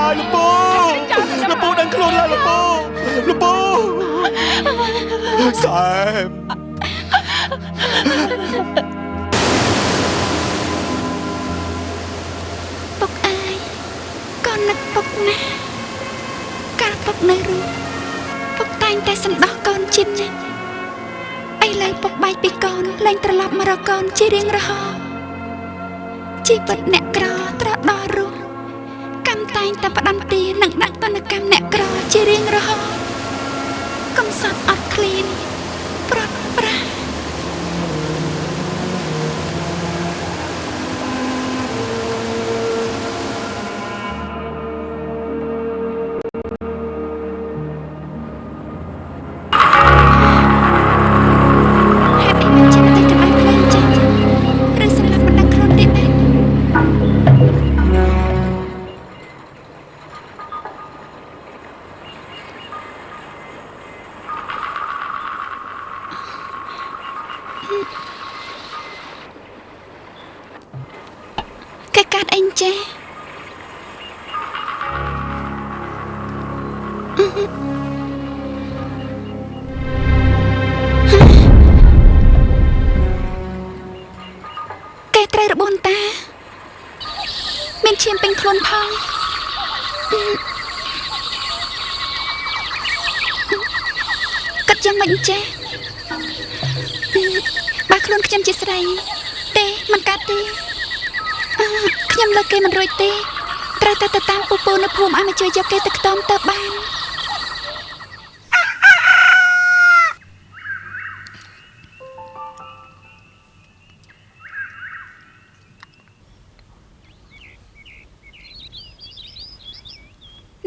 ហើយលោកពូដឹងខ្លួនហើយលោកពូសែមពុកអើយកូននឹកពុកណាស់កាលពុកនៅរស់ពុកតែងតែសន្តោសកូនជានិច្ចឥឡូវពុកបែកពីកូនលែងត្រឡប់មករកកូនជារៀងរហូតជីវិតអ្នកក្រត្រូវដល់រស់កម្មតែងតែផ្ដន្ទានឹងដាក់ទណ្ឌកម្មអ្នកក្រជារៀងរហូតកំសត់អត់ឃ្លានប្រត់ប្រាគេកាត់អីចេះគេត្រូវរបួនតាមានឈាមពេញខ្លួនផងកាត់យ៉ាងម៉េចចេះបើខ្លួនខ្ញុំជាស្រីទេមិនកាត់ទេខ្ញុំលើកគេមិនរួចទេត្រូវតែទៅតាមពូពូនៅភូមិឲ្យមកជួយយកគេទៅខ្ទមទៅបាន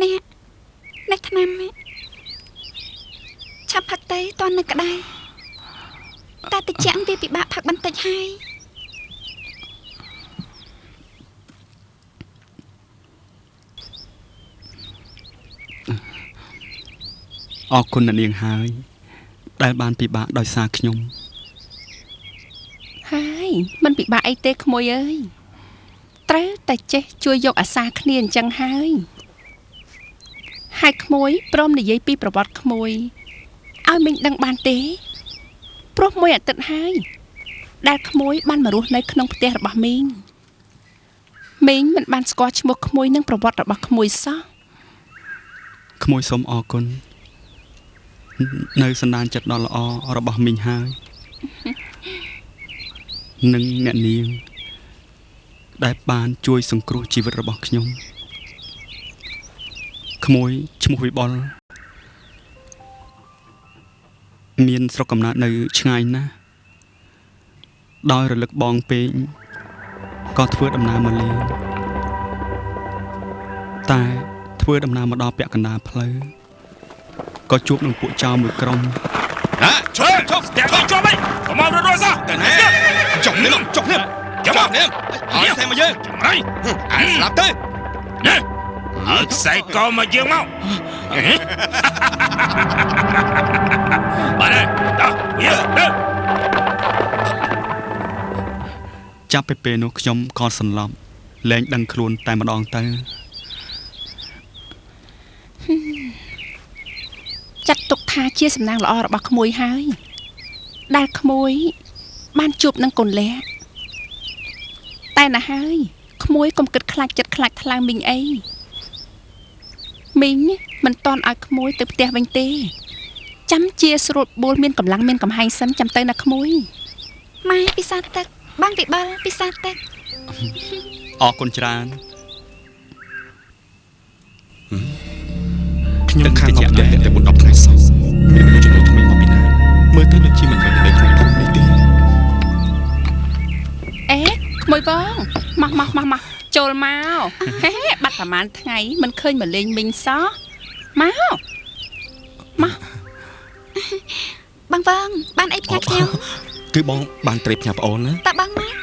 នេះថ្នាំឆាប់ផឹកទៅតន់នៅក្តៅតែតិចវាពិបាកផឹកបន្តិចហើយអរគុណអ្នកនាងហើយដែលបានពិបាកដោយសារខ្ញុំហើយមិនពិបាកអីទេក្មួយអើយត្រូវតែចេះជួយយកអាសាគ្នាអញ្ចឹងហើយក្មួយព្រមនិយាយពីប្រវត្តិក្មួយឲ្យមីងដឹងបានទេព្រោះមួយអាទិត្យហើយដែលក្មួយបានមករស់នៅក្នុងផ្ទះរបស់មីងមិនបានស្គាល់ឈ្មោះក្មួយនិងប្រវត្តិរបស់ក្មួយសោះក្មួយសូមអរគុណនៅសន្តានចិត្តដ៏ល្អរបស់មីងហើយនិងអ្នកនាងដែលបានជួយសង្គ្រោះជីវិតរបស់ខ្ញុំក្មួយឈ្មោះវិបុលមានស្រុកកំណើតនៅឆ្ងាយណាស់ដោយរលឹកបងពេកក៏ធ្វើដំណើរមកលេងតែធ្វើដំណើរមកដល់ពាក់កណ្ដាលផ្លូវក៏ជួបនឹងពួកចោរមួយក្រុមឈើឈប់ស្ទះទៅជាប់អីកុំមករត់សោះតែណែចុកនេះអើយតែមកយើងចម្រៃអញស្លាប់ទៅណែអើខ្សែកមកយើងមកបាទដល់យើងចាប់ពីពេលនោះខ្ញុំក៏សន្លប់លែងដឹងខ្លួនតែម្ដងទៅចាត់ទុកថាជាសំណាងល្អរបស់ក្មួយហើយដែលក្មួយបានជួបនឹងកូនលះតែណាហើយក្មួយកុំគិតខ្លាចចិត្តខ្លាចថ្លើមមីងអីមីងមិនតន់ឲ្យក្មួយទៅផ្ទះវិញទេចាំជាស្រួលបួលមានកម្លាំងមានកំហែងសិនចាំទៅណាក្មួយម៉ែពិសាទឹកបងវិបុលពិសាទឹកអរគុណច្រើនខ្ញុំខាងមកផ្ទះតែមុន10ថ្ងៃសោះមានមនុស្សចំណូលថ្មីមកពីណាមើលទៅដូចជាមិនមែននៅក្នុងភូមិនេះទេអេក្មួយបងមកចូលមកហេបាត់ប្រហែលថ្ងៃមិនឃើញមកលេងមីងសោះមកបងបានអីផ្ញើខ្ញុំគឺបងបានត្រេបផ្ញើប្អូនណាតើបងមក